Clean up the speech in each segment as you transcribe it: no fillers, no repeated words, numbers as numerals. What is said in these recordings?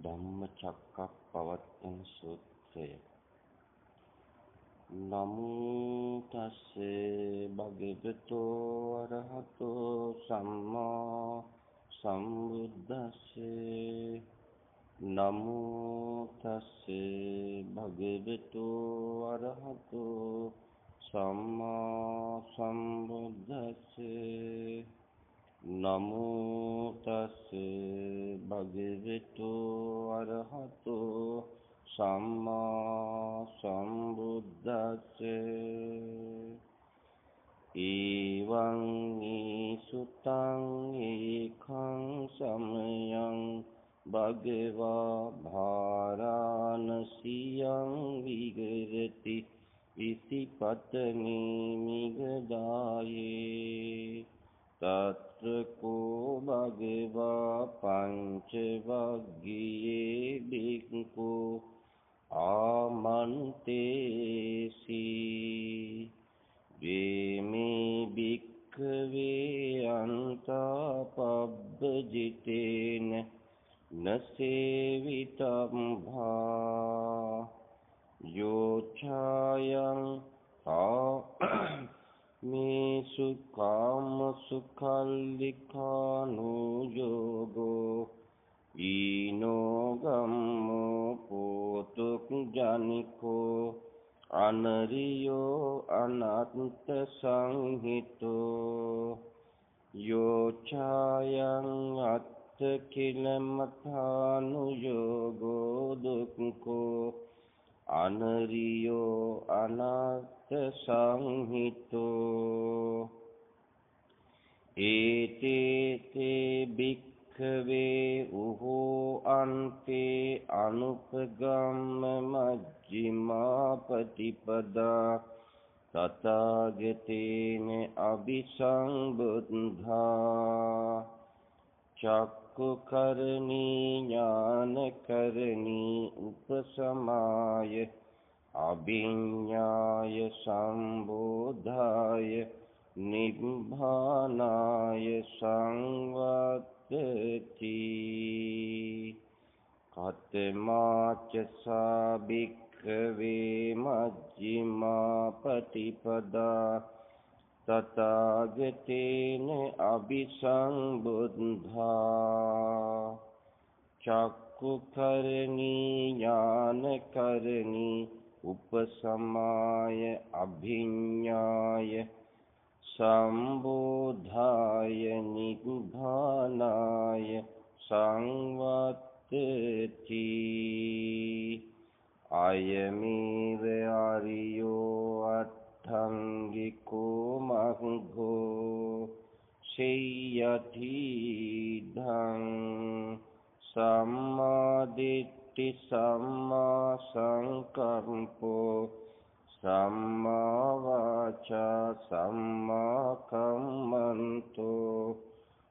ධම්මචක්කප්පවත්තන සූත්‍රය. නමෝ තස්සේ භගවතු අරහතෝ සම්මා සම්බුද්දස්සේ. නමෝ තස්සේ භගවතු අරහතෝ සම්මා සම්බුද්දස්සේ. නමෝ තස්සේ භගවතු අරහතෝ සම්මා සම්බුද්දස්සේ. ඊවං ඊසුතං ඒකං සමයං භගවා භාරාණසියං විහෙරති ඉසිපතනේ මිගදායේ. තත්‍ර කෝ භගවා පංච වග්ගියේ බික්ඛු ආමන්තේසි. වේමේ භික්ඛවේ අන්තා පබ්බජිතේන නසේවිතම්භා යෝචායං මේ සුඛාම සුඛල්ලිකානෝ යෝගෝ ඊනෝ ගම්මෝ පෝතුක් ජනිකෝ අනරියෝ අනත්ත සංහිතෝ යෝචායං අත්ථ කිලමථානු යෝගෝ දුක්ඛෝ අනරියෝ අනත්ත සංහිතෝ. ඒතේ භික්ඛවේ උහෝ අන්තේ අනුපගම්ම මජ්ක්‍ධිමා පටිපදා තථාගතේන අபிසම්බුද්ධා. චක්ඛුකරණී ඥානකරණී උපසමාය අභිඤ්ඤාය සම්බෝධාය නිබ්බානාය සංවත්තති. කතමාච සාභික්ඛවේ මජ්ක්‍ධිමා පටිපදා තථාගතේන අபிසම්බුද්ධා. චක්ඛුකරණී ඥානකරණී උපසමාය අභිඤ්ඤාය සම්බෝධාය නිබ්බානාය සංවත්තති. අයමේව ආරියෝ අට්ඨංගිකෝ මග්ගෝ සේයති ධං සම්මාදිට්ඨි සම්මා සංකම්පෝ සම්මා වාචා සම්මා කම්මන්තෝ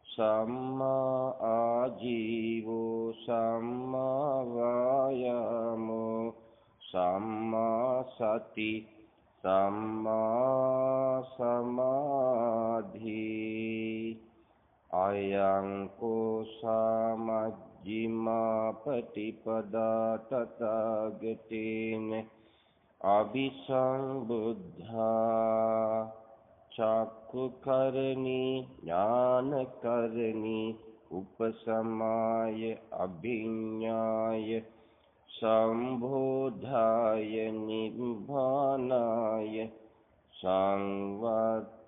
සම්මා ආජීවෝ සම්මා වායාමෝ සම්මා සති සම්මා සමාධි. අයං කෝ සමජ්ක්‍ධිමා පටිපදා තථාගතේන අபிසම්බුද්ධා. චක්ඛුකරණී ඥානකරණී උපසමාය අභිඤ්ඤාය සම්බෝධාය නිබ්බානාය සංවත්තති.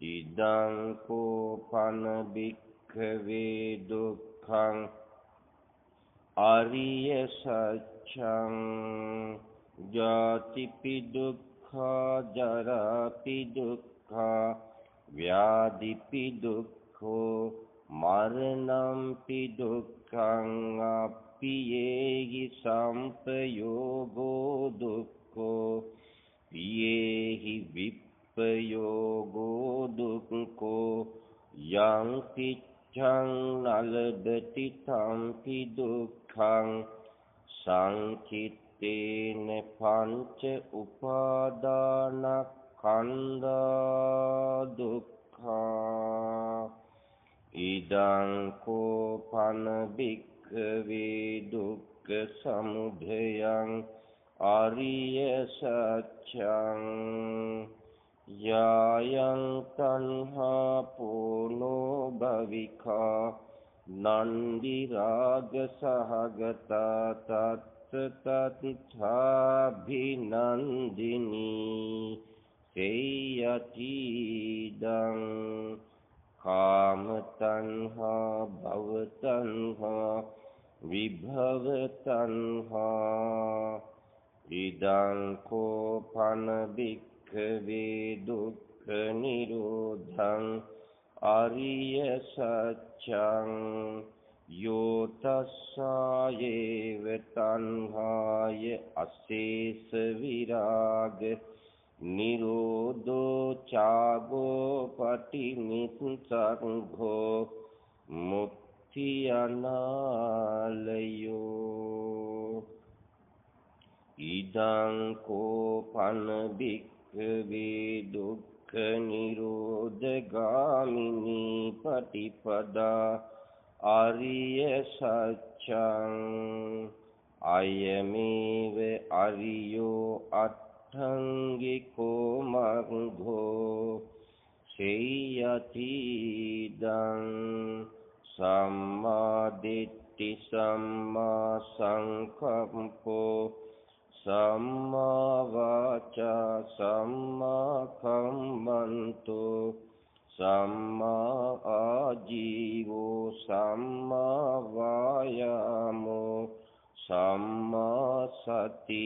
ඉදං කෝපන භික්ඛවේ දුක්ඛං අරිය සත්‍යං ජාතිපි දුක්ඛා ජරාපි දුක්ඛා ව්‍යාධිපි දුක්ඛෝ මරණම්පි දුක්ඛං අප්පියේහි සම්පයෝගෝ දුක්ඛෝ පියේහි විප්පයෝගෝ දුක්ඛෝ යං පිච්ඡං නලබති තම්පි දුක්ඛං සංකිට්ඨේන පංච උපාදානස්කන්ධා දුක්ඛා. ඉදං කෝපන භික්ඛවේ දුක්ඛ සමුදයං ආරිය සත්‍යං යායං තණ්හා පෝනෝ භවිකා නන්දි රාග සහගතා තත්ත තත්ථාභිනන්දිනී සේයතිදං කාම තණ්හා භව තණ්හා විභව තණ්හා ඉදං කෝපන භික්ඛවේ දුක්ඛ නිරෝධං ආරිය සත්‍යං යෝ තස්සායේව තණ්හාය අශේෂ විරාග නිරෝධෝ චාගෝ පටිනිස්සග්ගෝ මුක්ති අනාලයෝ ඉදං කෝපන භික්ඛවේ දුක්ඛ නිරෝධ ගාමිනී පටිපදා ආරිය සත්‍යං අයමේව අරියෝ අට්ඨංගිකෝ මග්ගෝ සේයතිදං සම්මා දිට්ඨි සම්මා සංකප්පෝ සම්මා වාචා සම්මා කම්මන්තෝ සම්මා ආජීවෝ සම්මා වායාමෝ සම්මා සති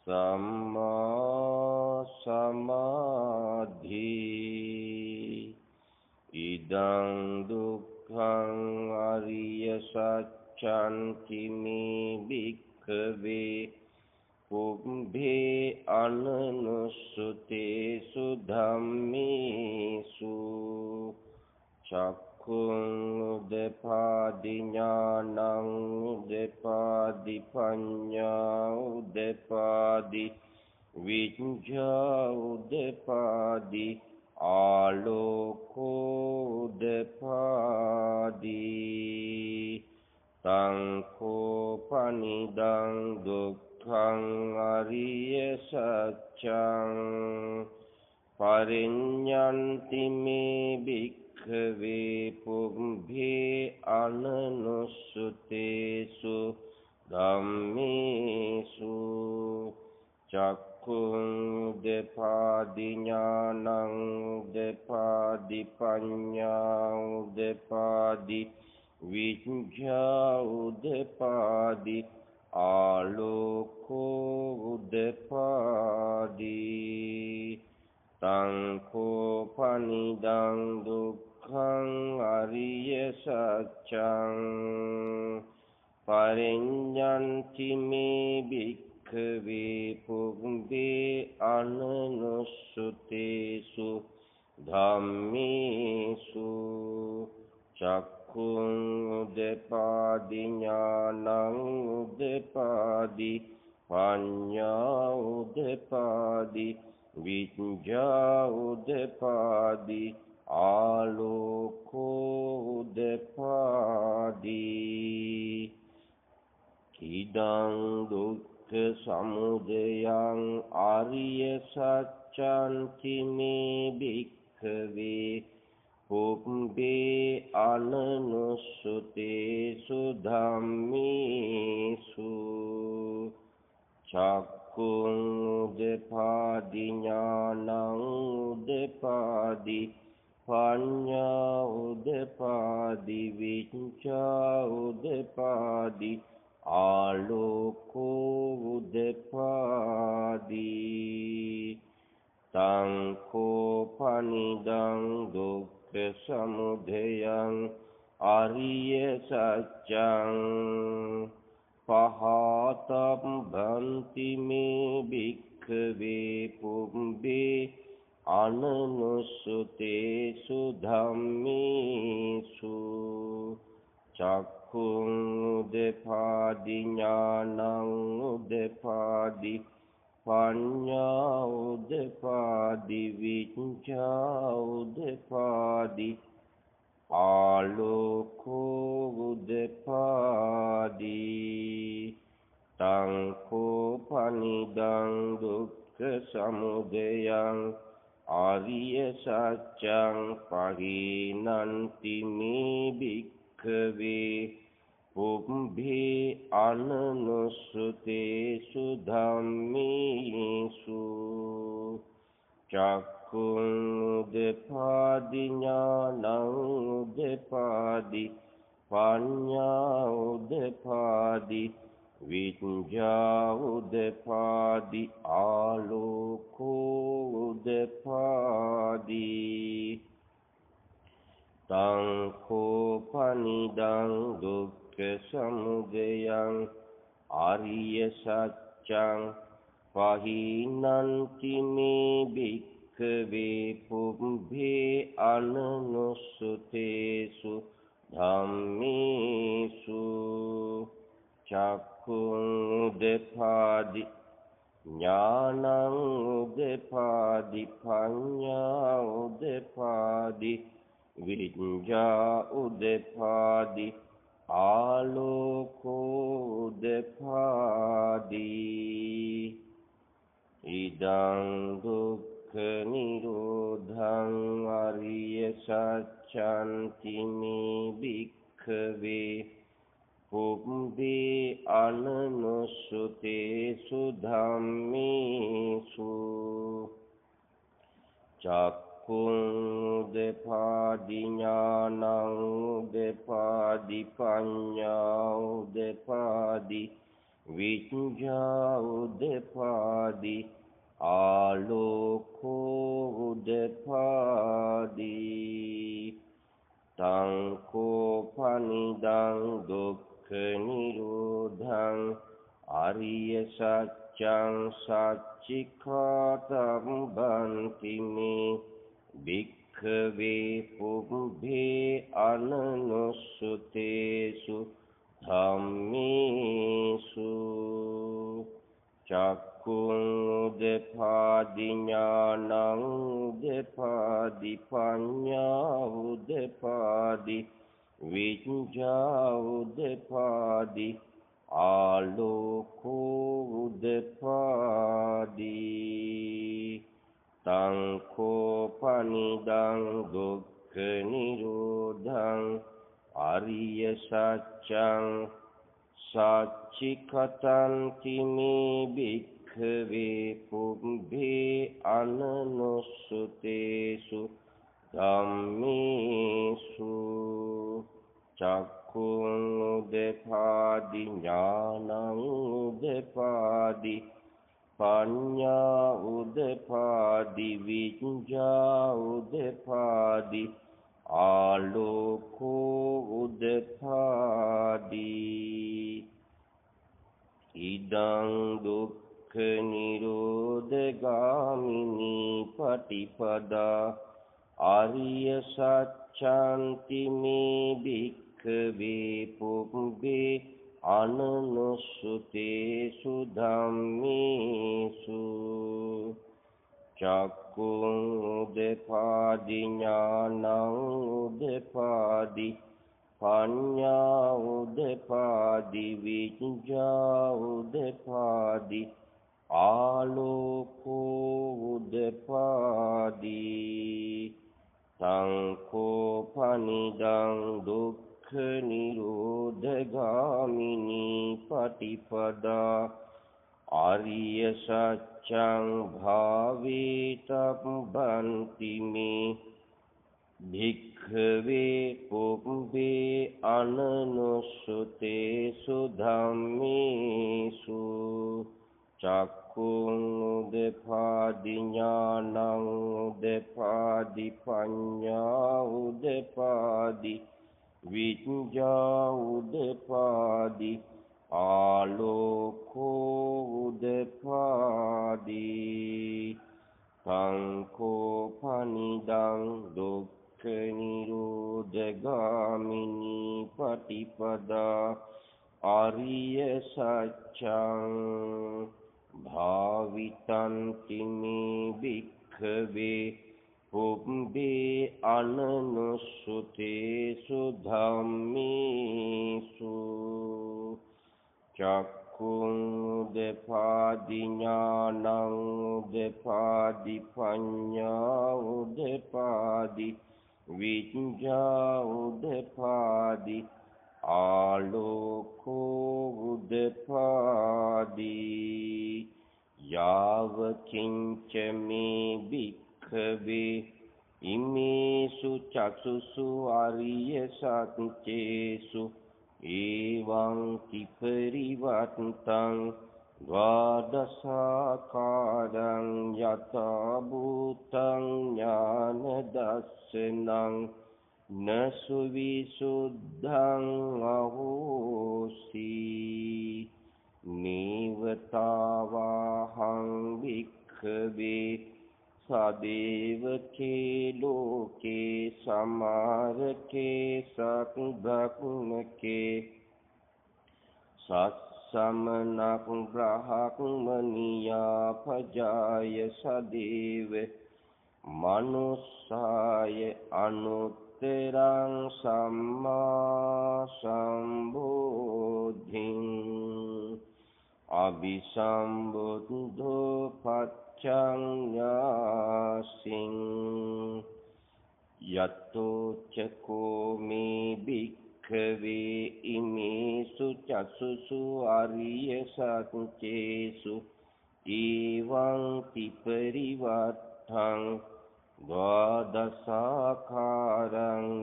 සම්මා සමාධි ඉදං දුක්ඛං අරිය සත්‍යං කිමේ භික්ඛවේ පුබ්බේ අනනුස්සතේසු ධම්මේසු චක්ඛුං උදපාදි ඥානං උදපාදි පඤ්ඤා උදපාදි විඤ්ඤා උදපාදි ආලෝකෝ උදපාදි තං කෝපනිදං දුක්ඛං අරිය සත්‍යං පරිඤ්ඤන්ති මේ භික්ඛවේ පුබ්බේ අනනුස්සතේසු ධම්මේසු චක්ඛුං උදපාදි ඥානං උදපාදි පඤ්ඤා උදපාදි විඤ්ඤා උදපාදි ආලෝකෝ උදපාදි තං කෝපනිදං දුක්ඛං අරිය සත්‍යං පරිඤ්ඤන්ති මේ භික්ඛවේ පුබ්බේ අනනුස්සතේසු ධම්මේසු චක්ඛුං උදපාදි ඥානං උදපාදි පඤ්ඤා උදපාදි විඤ්ඤා උදපාදි ආලෝකෝ උදපාදි ඉදං දුක්ඛ සමුදයං ආරිය සත්‍යං කිමේ භික්ඛවේ පුබ්බේ අනනුස්සතේසු ධම්මේසු චක්ඛුං උදපාදි ඥානං උදපාදි පඤ්ඤා උදපාදි විඤ්ඤා උදපාදි ආලෝකෝ උදපාදි තං කෝපනිදං දුක්ඛ සමුදයං ආරිය සත්‍යං පහතබ්බන්ති මේ භික්ඛවේ පුබ්බේ අනනුස්සතේසු ධම්මේසු චක්ඛුං උදපාදි ඥානං උදපාදි පඤ්ඤා උදපාදි විඤ්ඤා උදපාදි ආලෝකෝ උදපාදී තං කෝපනිදං දුක්ඛ සමුදයං ආර්ය සත්‍යං පහිනන්ති මේ භික්ඛවේ පුබ්බේ අනනුස්සතේසු ධම්මේසු චක්ඛුං උදපාදි ඥානං උදපාදි පඤ්ඤා උදපාදි විඤ්ඤා උදපාදි ආලෝකෝ උදපාදි තං කෝපනිදං දුක්ඛ සමුදයං ආර්ය සත්‍යං පහිනන්ති මේ භික්ඛවේ පුබ්බේ අනනුස්සතේසු ධම්මේසු චක්ඛුං උදපාදි ඥානං උදපාදි පඤ්ඤා උදපාදි විඤ්ඤා උදපාදි ආලෝකෝ උදපාදි ඉදං දුක්ඛ නිරෝධං අරිය සත්‍යන්ති මේ භික්ඛවේ පුබ්බේ අනනුස්සතේසු ධම්මේසු චක්ඛුං උදපාදි ඥානං උදපාදි පඤ්ඤා උදපාදි විඤ්ඤා උදපාදි ආලෝකෝ උදපාදි තං කෝපනිදං දුක්ඛ නිරෝධං ආර්ය සත්‍යං සච්චිකාතං බන්ති මේ භික්ඛවේ පුබ්බේ අනනුස්සතේසු ධම්මේසු චක්ඛුං උදපාදි ඥානං උදපාදි පඤ්ඤා උදපාදි විඤ්ඤා උදපාදි ආලෝකෝ උදපාදි තං කෝපනිදං දුක්ඛ නිරෝධං ආර්ය සත්‍යං සච්චිකතන්ති මේ භික්ඛවේ පුබ්බේ අනනුස්සතේසු ධම්මේසු චක්ඛුං උදපාදි ඥානං උදපාදි පඤ්ඤා උදපාදි විඤ්ඤා උදපාදි ආලෝකෝ උදපාදි ඉදං දුක්ඛ නිරෝධගාමිනී පටිපදා ආර්ය සත්‍යන්ති මේ භික්ඛවේ පුබ්බේ අනනුස්සතේසු ධම්මේසු චක්ඛුං උදපාදි ඥානං උදපාදි පඤ්ඤා උදපාදි විඤ්ඤා උදපාදි ආලෝකෝ උදපාදි තං කෝපනිදං දුක්ඛ නිරෝධගාමිනී පටිපදා ආර්ය සත්‍යං භාවේතබ්බන්ති මේ භික්ඛවේ පුබ්බේ අනනුස්සතේසු ධම්මේසු චක්ඛුං උදපාදි ඥානං උදපාදි පඤ්ඤා උදපාදි විඤ්ඤා උදපාදි ආලෝකෝ උදපාදි තං කෝපනිදං දුක්ඛ නිරෝධගාමිනී පටිපදා ආර්ය සත්‍යං භාවිතන්ති මේ භික්ඛවේ පුබ්බේ අනනුසුතේසු ධම්මේසු චක්ඛුං උදපාදි ඥානං උදපාදි පඤ්ඤා උදපාදි විඤ්ඤා උදපාදි ආලෝකෝ උදපාදි යාව කිංච මේ භික්ඛවේ ඉමේසු චක්සුසු ආරිය සත්‍යේසු එවං කිපරිවත්තං ද්වාදසාකාරං යතා භූතං ඥාන දස්සනං නසු විසුද්ධං අහෝසි නීවතාවාහං භික්ඛවේ සදේවකේ ලෝකේ සමාරකේ සත්බ්‍රහ්මකේ සත්සමනක් බ්‍රහ්මනියා පජාය සදේව මනුස්සාය අනුත්තරං සම්මා සම්බුද්ධින් අபிසම්බුද්ධෝ පච්චඤ්ඤාසින් යතෝ චකෝ මේ භික්ඛවේ ඉමේසු චක්සුසු ආරිය සත්‍යේසු එවං තිපරිවත්තං ද්වාදසාකාරං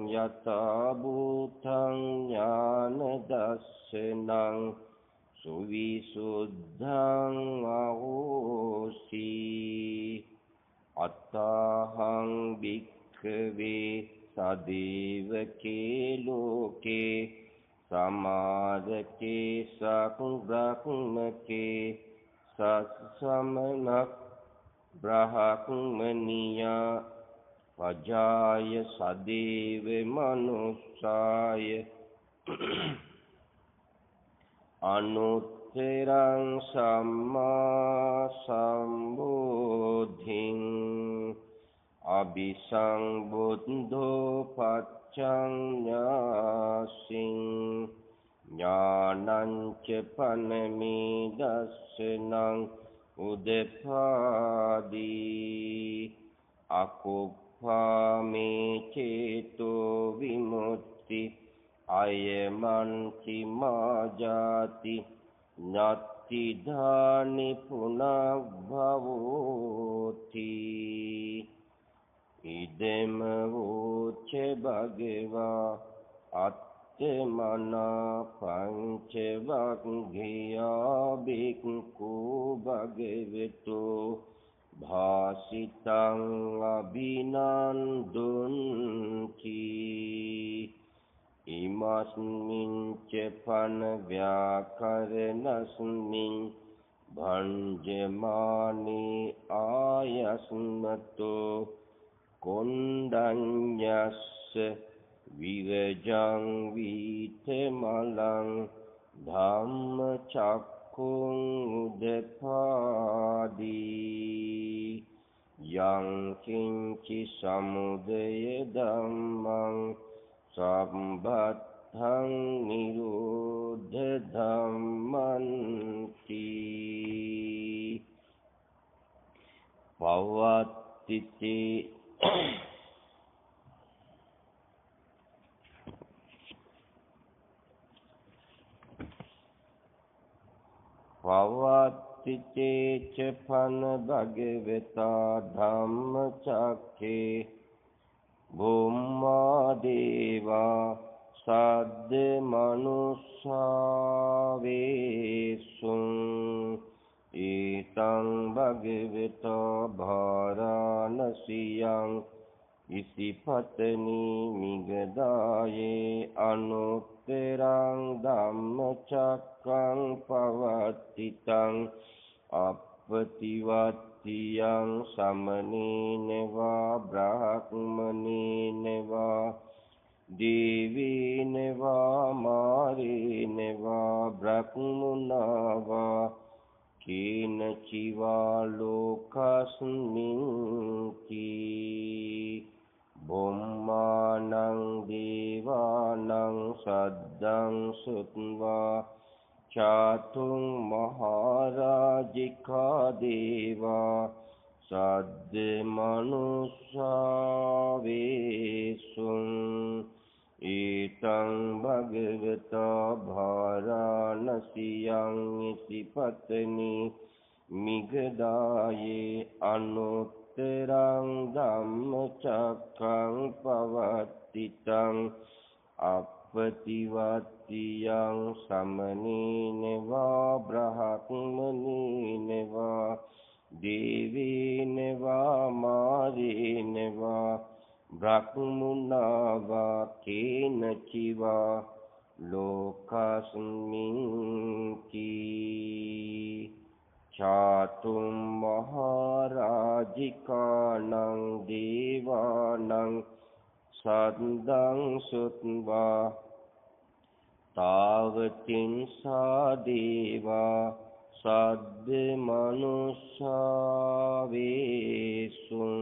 යතා භූතං ඥාන දස්සනං සුවිසුද්ධං අහෝසි අත්තහං භික්ඛවේ සදේවකේ ලෝකේ සමාදකේ සක්බ්‍රහ්මකේ සත්සමනක් බ්‍රහ්මනියා පජාය සදේව මනුස්සාය අනුත්තරං සම්මා සම්බුද්ධින් අபிසම්බුද්ධෝ පච්චඤ්ඤාසින් ඥානං ච පනමේ දස්සනං උදපාදී අකුප්පාමේ චේතෝ විමුක්ති අයමන්ති මාජාති නත්ති ධානි පුනබ්භවෝති ඉදෙම වූච භගවා අත්තමනා පංච වග්ගියා බික්ඛු භගවතු භාසිතං අභිනන්දුන්ති ඉමස්මින් ච පන ව්‍යාකරණස්මින් භංජමානේ ආයස්මතෝ කොණ්ඩඤ්ඤස්ස විරජං වීතමලං ධම්මචක්ඛුං උදපාදී යං කිංචි සමුදය ධම්මං සම්බත්තං නිරෝධ ධම්මන්ති පවත්තිති පවත්තිතේ ච පන භගවතා ධම්මචක්ඛේ බුම්මා දේවා සද්ද මනුස්සා වේසුං ඊතං භගවතා භාරාණසියං ඉසිපතනි මිගදායේ අනුත්තරං ධම්මචක්ඛං පවත්තිතං අප්පතිවත්තියං සමනේනවා බ්‍රාහ්මනේනවා දේවීනවා මාරේනවා බ්‍රහ්මුණාවා කේන චිවා ලෝකස්මින් බොම්මානං දේවානං සද්දං සුත්වා චාතුං මහරජිකා දේවා සද්ද මනුෂ්‍යා වේසුං ඊතං භගවතා භාරාණසියං ඉතිපතනි මිගදායේ අනුත්තරං ධම්මචක්ඛං පවත්තිතං අප්පතිවත්තියං සමනීනවා බ්‍රහ්මනීනවා දේවීනවා මාරීනවා බ්‍රහ්මුණවා කේනචිවා ලෝකස්මින් චාතුම් මහරජිකානං දේවානං සද්දං සුත්වා තාවතින්සා දේවා සද්ද මනුෂ්‍යා වේසුං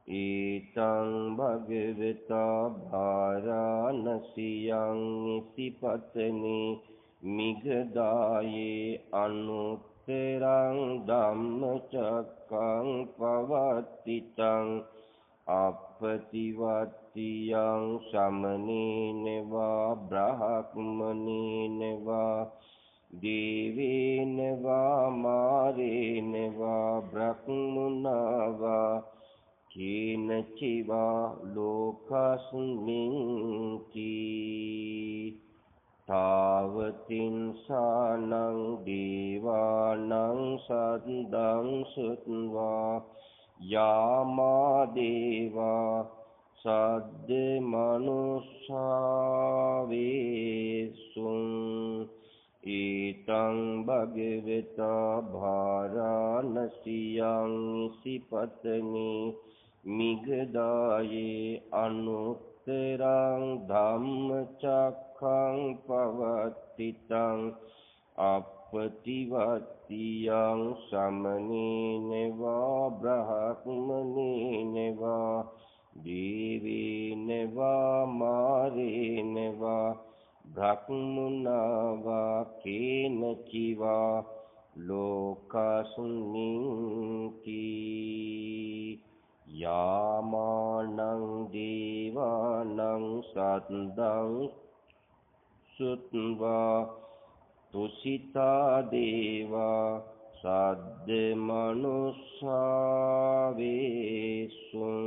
ඊතං භගවතා භාරාණසියං ඉතිපතනි මිගදායේ අනුත්තරං ධම්මචක්ඛං පවත්තිතං අප්පතිවත්තියං සමනීනවා බ්‍රහ්මනීනවා දේවීනවා මාරීනවා බ්‍රහ්මුණවා කේනචිවා ලෝකස්මින් තාවතින්සානං දේවානං සද්දං සුත්වා යාමා දේවා සද්ද මනුෂ්‍යා වේසුං ඊතං භගවතා භාරාණසියං ඉසිපතනි මිගදායේ අනුත්තරං ධම්මචක්ඛං පවත්තිතං අප්පතිවත්තියං සමනීනවා බ්‍රහ්මනීනවා දේවීනවා මාරීනවා බ්‍රහ්මුණවා කේනචිවා ලෝකස්මින් යාමානං දේවානං සද්දං සුත්වා තුසිතා දේවා සද්ද මනුෂ්‍යා වේසුං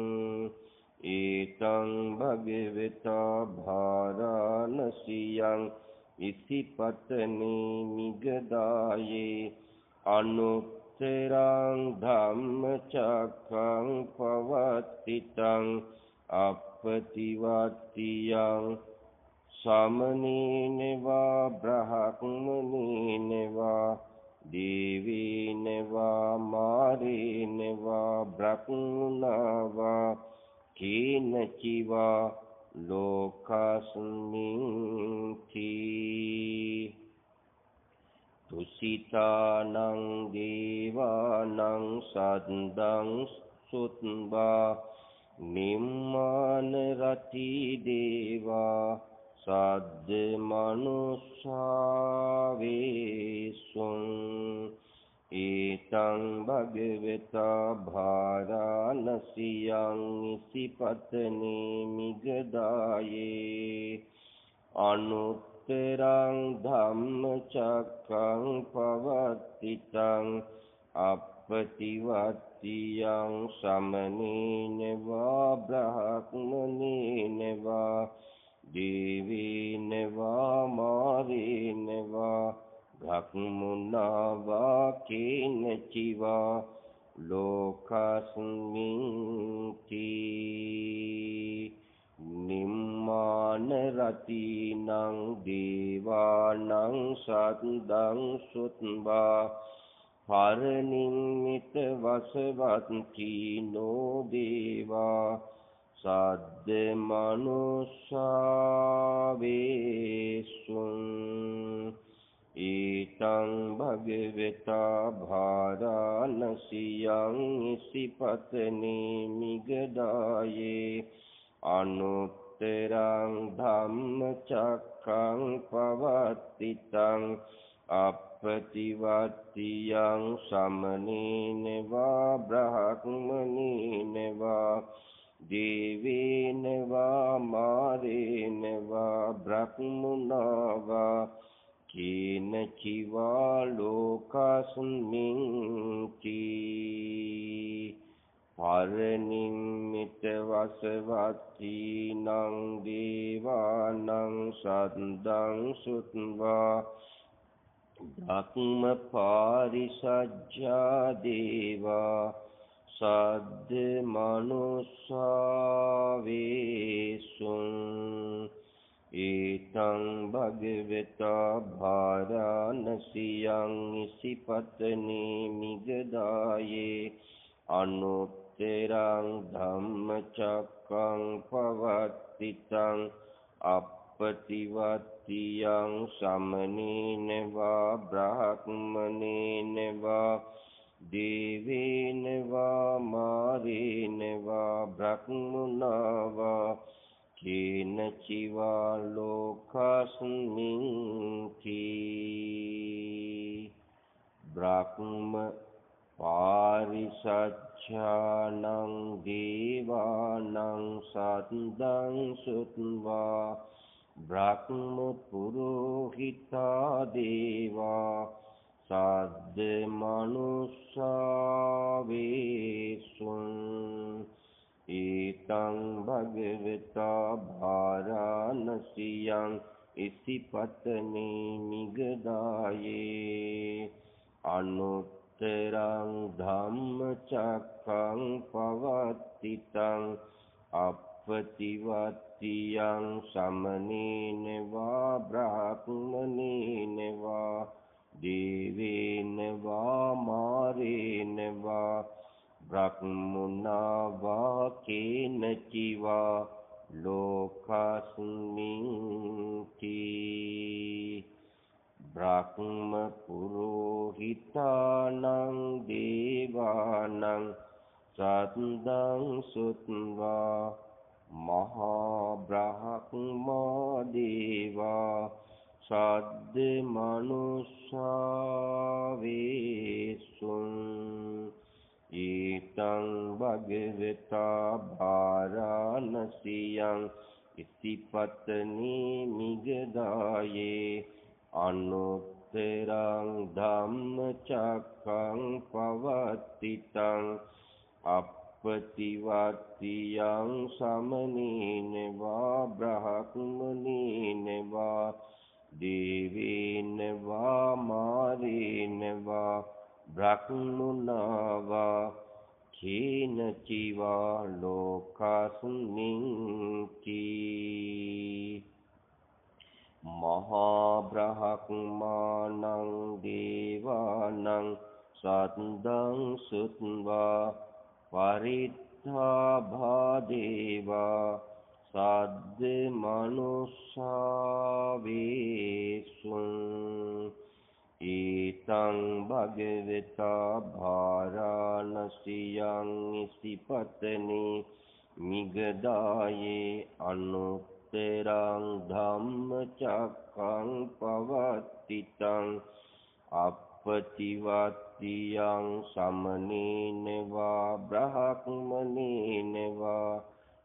ඊතං භගවතා භාරාණසියං ඉතිපතනි මිගදායේ අනුත්තරං ධම්මචක්ඛං පවත්තිතං අප්පතිවත්තියං සමනීනවා බ්‍රහ්මනීනවා දේවීනවා මාරීනවා බ්‍රහ්මුණවා කේනචිවා ලෝකස්මින් තුසිතානං දේවානං සද්දං සුත්වා නිම්මාන රති දේවා සද්ද මනුෂ්‍යා වේසුං ඊතං භගවතා භාරාණසියං ඉසිපතනි මිගදායේ අනුත්තරං ධම්මචක්ඛං පවත්තිතං අප්පතිවත්තියං සමනීනවා බ්‍රහ්මනීනවා දේවීනවා මාරීනවා බ්‍රහ්මුණවා කේනචිවා ලෝකස්මින් නිම්මාන රතිනං දේවානං සද්දං සුත්වා පරනිම්මිත වසවත්ති නෝ දේවා සද්ද මනුෂ්‍යා වේසුං ඊතං භග භගවතා භාරාණසියං ඉසිපතනේ මිගදායේ අනුත්තරං ධම්මචක්ඛං පවත්තිතං අප්පතිවත්තියං සමනේන වා බ්‍රහ්මනේන වා දේවේන වා මාරේන වා බ්‍රහ්මනා වා කේන චිවා ලෝකස්මින් කී පරනිම්මිත වසවත්තීනං දේවානං සද්දං සුත්වා ධම්ම පාරිසජ්ජා දේවා සද්ද මනුස්සා වේසුං ඒතං භගවතා භාරාණසියං ඉසිපතනේ මිගදායේ අනුත්තරං ධම්මචක්ඛං පවත්තිතං අප්පතිවත්තියං සමනේන වා බ්‍රහ්මනේන වා දේවේන වා මාරේන වා බ්‍රහ්මනා වා කේන චිවා ලෝකස්මින් කී බ්‍රහ්ම පාරිසච්ඡානං දේවානං සද්දං සුත්වා බ්‍රහ්ම පුරෝහිතා දේවා සද්ද මනුස්සා වේසුං ඒතං භගවතා භාරාණසියං ඉසිපතනේ මිගදායේ අනුත්තරං ධම්මචක්ඛං පවත්තිතං අප්පතිවත්තියං සමනේන වා බ්‍රහ්මනේන වා දේවේන වා මාරේන වා බ්‍රහ්මනා වා කේන චිවා ලෝකස්මින් කී බ්‍රහ්ම පුරෝහිතානං දේවානං සද්දං සුත්වා මහා බ්‍රහ්මා දේවා සද්ද මනුස්සා වේසුං ඊතං භගවතා භාරාණසියං ඉසිපතනේ මිගදායේ අනුත්තරං ධම්මචක්ඛං පවත්තිතං අප්පතිවත්තියං සමනේන වා බ්‍රහ්මනේන වා දේවේන වා මාරේන වා බ්‍රහ්මනා වා කේන චිවා ලෝකස්මින් කී මහා බ්‍රහ්මානං දේවානං සද්දං සුත්වා පරිත්ථාභා දේවා සද්ද මනුස්සා වේසුං ඊතං භගවතා භාරාණසියං ඉසිපතනේ මිගදායේ අනුත්තරං ධම්මචක්ඛං පවත්තිතං අප්පතිවත්තියං සමනේන වා බ්‍රහ්මනේන වා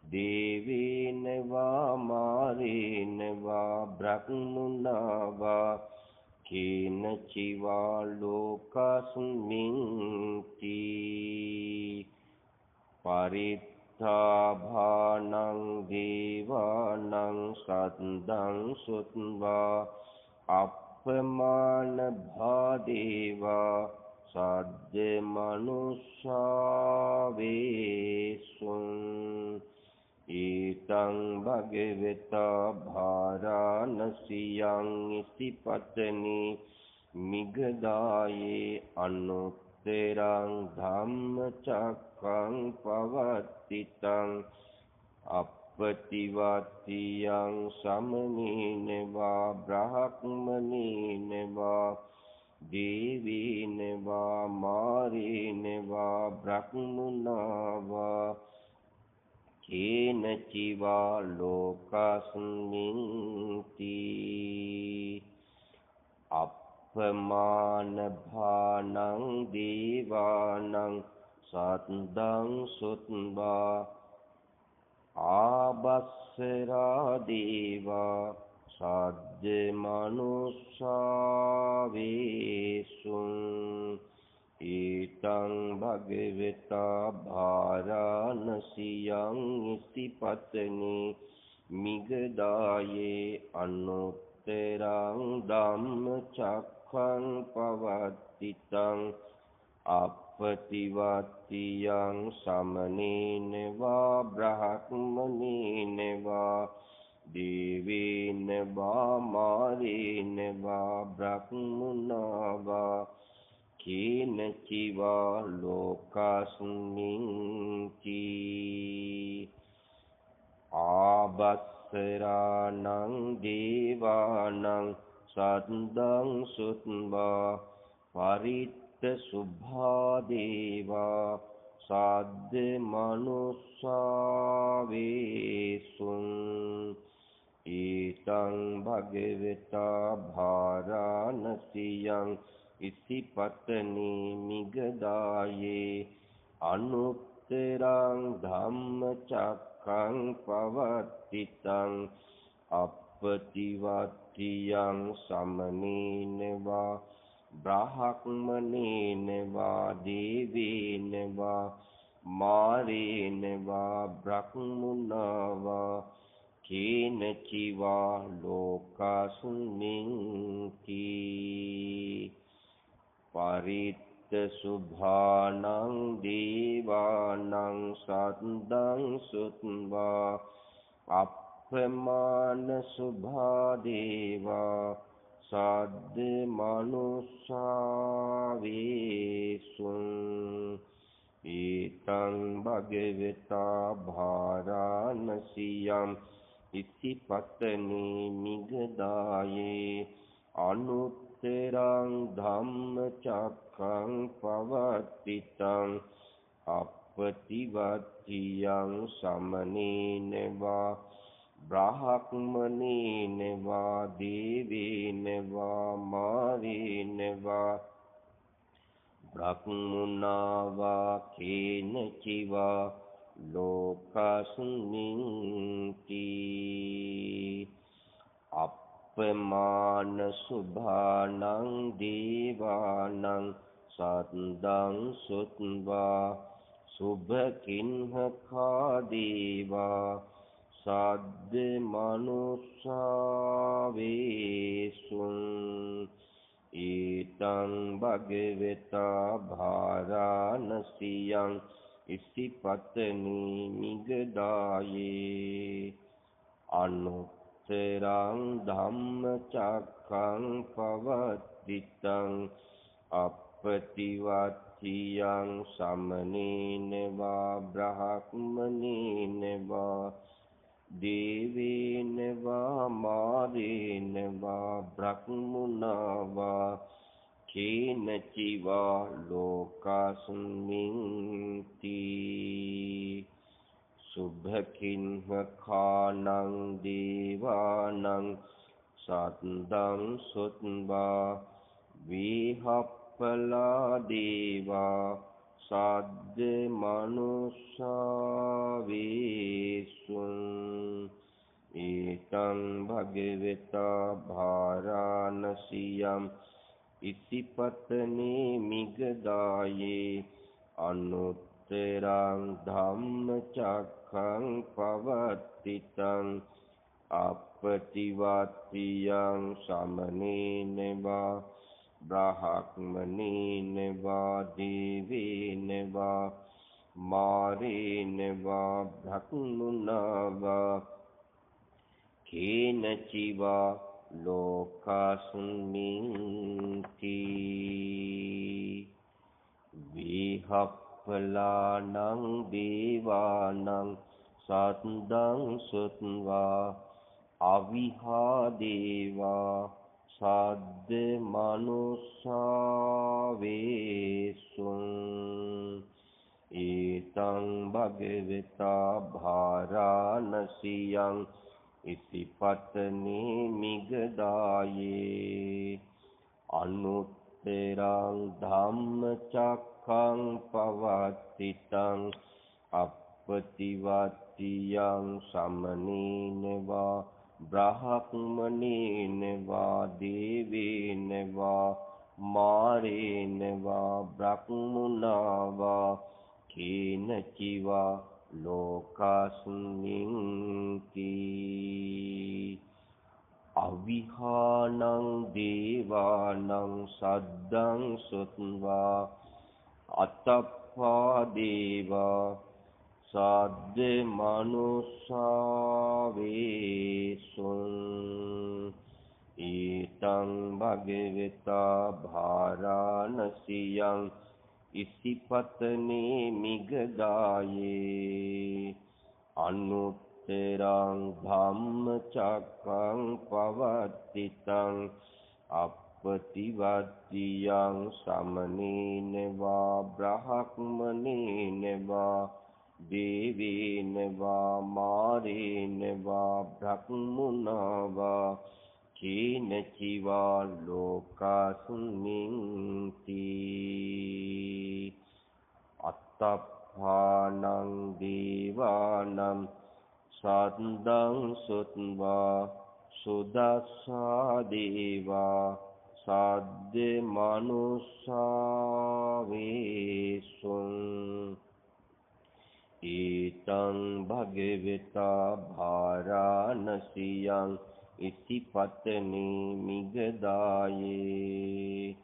දේවේන වා මාරේන වා බ්‍රහ්මනා වා කේන චිවා ලෝකස්මින් තී පරිත්ථාභානං දේවානං සද්දං සුත්වා අප්පමාන භාදේවා සද්ද මනුස්සා වේසුං ඊතං භගවතා භාරාණසියං ඉසිපතනේ මිගදායේ අනුත්තරං ධම්මචක්ඛං පවත්තිතං අප්පතිවත්තියං සමනේන වා බ්‍රහ්මනේන වා දේවීන වා මාරේන වා බ්‍රහ්මනා වා කේනචිවා ලෝකස්මින්ති අප්පමාන භානං දේවානං සද්දං සුත්වා ආබස්සරා දේවා සද්ද මනුස්සාවේසුං ඊතං භගවතා භාරාණසියං ඉසිපතනි මිගදායේ අනුත්තරං ධම්මචක්ඛං පවත්තිතං අප්පතිවත්තියං සමනේන වා බ්‍රහ්මනේන වා දේවේන වා මාරේන වා බ්‍රහ්මනා වා කේනචිවා ලෝකස්මින්ති ආබස්සරාණං දේවානං සද්දං සුත්වා පරිත්ත සුභා දේවා සද්ද මනුස්සාවේසුං ඊතං භගවතා භාරාණසියං ඉසිපතනි මිගදායේ අනුත්තරං ධම්මචක්ඛං පවත්තිතං අප්පතිවත්තියං සමනේන වා බ්‍රහ්මනේන වා දේවේන වා මාරේන වා බ්‍රහ්මනා වා කේනචිවා ලෝකස්මින්ති පරිත්ත සුභානං දේවානං සද්දං සුත්වා අප්පමාන සුභා දේවා සද්ද මනුස්සාවේසුං ඊතං භගවතා භාරාණසියං ඉසිපතනි මිගදායේ අනුත්තරං ධම්මචක්ඛං පවත්තිතං අප්පතිවත්තියං සමනේන වා බ්‍රහ්මනේන වා දේවේන වා මාරේන වා බ්‍රහ්මනා වා කේනචිවා ලෝකස්මින්ති අප්පමාන සුභානං දේවානං සද්දං සුත්වා සුභකින්හකා දේවා සද්ද මනුස්සාවේසුං ඊතං භගවතා භාරාණසියං ඉසිපතනි මිගදායේ අනුත්තරං ධම්මචක්ඛං පවත්තිතං අප්පතිවත්තියං සමනේන වා බ්‍රහ්මනේන වා දේවේන වා මාරේන වා බ්‍රහ්මනා වා කේනචිවා ලෝකස්මින්ති සුභකින්හකානං දේවානං සද්දං සුත්වා විහප්පලා දේවා සද්ද මනුස්සාවේසුං ඊතං භගවතා භාරාණසියං ඉසිපතනි මිගදායේ අනුත්තරං ධම්මචක්ඛං පවත්තිතං අප්පතිවත්තියං සමනේන වා බ්‍රහ්මනේන වා දේවේන වා මාරේන වා බ්‍රහ්මනා වා කේනචිවා ලෝකස්මින්ති විහප්පලානං දේවානං සද්දං සුත්වා අවිහා දේවා සද්ද මනුස්සාවේසුං ඊතං භගවතා භාරාණසියං ඉසිපතනේ මිගදායේ අනුත්තරං ධම්මචක්ඛං පවත්තිතං අප්පතිවත්තියං සමනීනවා බ්‍රහ්මනේනවා දේවේනවා මාරේනවා බ්‍රහ්මුණාවා කේනචිවා ලෝකස්මින්ති අවිහානං දේවානං සද්දං සුත්වා අතප්පා දේවා සද්ද මනුස්සාවේසුං ඊතං භගවතා භාරාණසියං ඉසිපතනේ මිගදායේ අනුත්තරං ධම්මචක්ඛං පවත්තිතං අප්පතිවත්තියං සමනේනවා බ්‍රහ්මනේනවා දේවේනවා මාරේනවා බ්‍රහ්මුණාවා කේනචිවා ලෝකස්මින්ති අත්තප්පානං දේවානං සද්දං සුත්වා සුදස්සා දේවා සද්ද මනුස්සාවේසුං ඊතං භගවතා භාරාණසියං ඉසිපතනේ මිගදායේ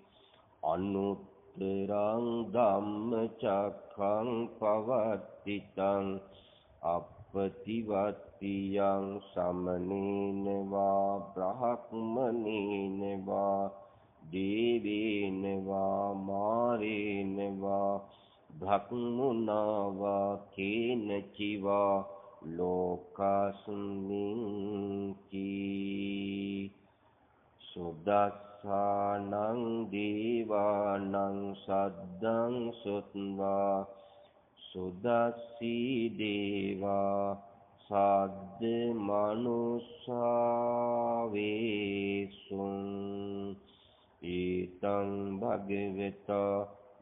අනුත්තරං ධම්මචක්ඛං පවත්තිතං අප්පතිවත්තියං සමනේනවා බ්‍රහ්මනේනවා දේවේනවා මාරේනවා බ්‍රහ්මුණාවා කේනචිවා ලෝකස්මින්ති සුදස්සානං දේවානං සද්දං සුත්වා සුදස්සී දේවා සද්ද මනුස්සාවේසුං ඊතං භගවතා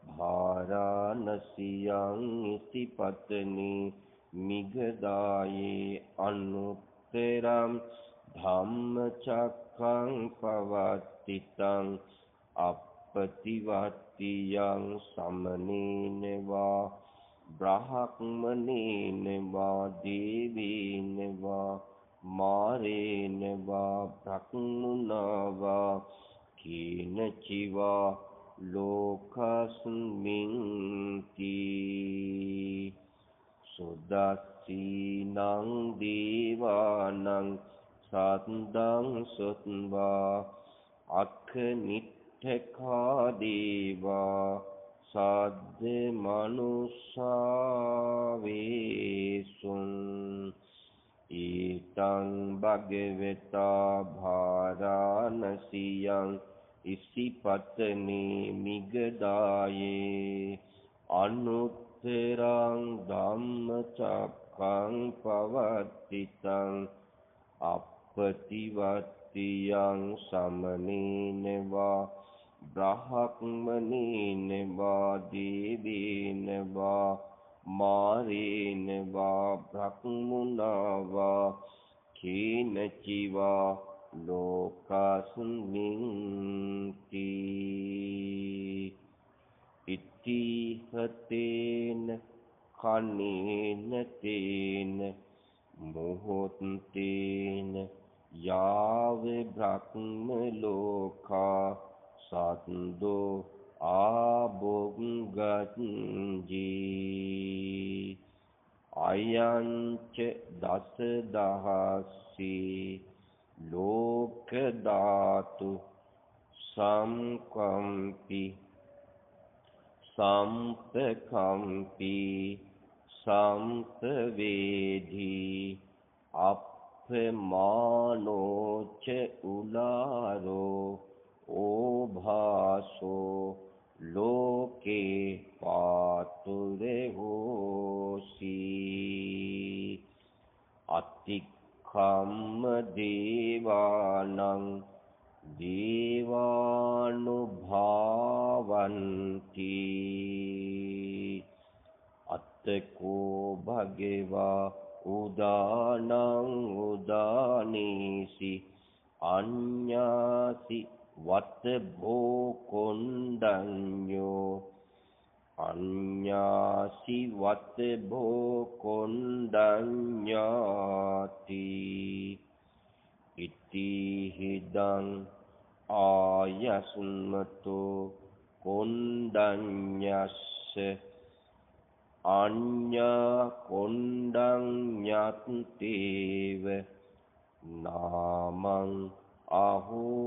භාරාණසියං ඉසිපතනේ මිගදායේ අනුත්තරං ධම්මචක්ඛං පවත්තිතං අප්පතිවත්තියං සමනේනවා බ්‍රහ්මනේනවා දේවේනවා මාරේනවා බ්‍රහ්මුණාවා කේනචිවා ලෝකස්මින්ති සුදස්සීනං දේවානං සද්දං සුත්වා අක්ඛනිට්ඨකා දේවා සද්ද මනුස්සාවේසුං ඊතං භගවතා භාරාණසියං ඉසිපතනේ මිගදායේ අනුත්තරං ධම්මචක්ඛං පවත්තිතං අප්පතිවත්තියං සමනේනවා බ්‍රහ්මනේනවා දේවේනවා මාරේනවා බ්‍රහ්මුණාවා කේනචිවා ලෝකස්මින්ති ඉතිහතේන කනේන තේන මොහොත්තේන යාව බ්‍රහ්ම ලෝකා සත්දෝ ආභුග්ගංජී අයංච දස දහස්සී ලෝක ධාතු සම්කම්පි සම්පකම්පි සම්පවේදී අප්පමානෝච උලාරෝ ඕභාසෝ ලෝකේ පාතුරේ හෝසි අතික්ඛම්ම දේවානං දේවානුභාවන්ති අත්තකෝ භගවා උදානං උදානීසි අඤ්ඤාසි වත්ත භෝ කොණ්ඩඤ්ඤෝ අඤ්ඤාසි වත්ත භෝ කොණ්ඩඤ්ඤාති ඉති හිදං ආයස්මතෝ කොණ්ඩඤ්ඤස්ස අඤ්ඤා කොණ්ඩඤ්ඤත්තේව නාමං අහෝ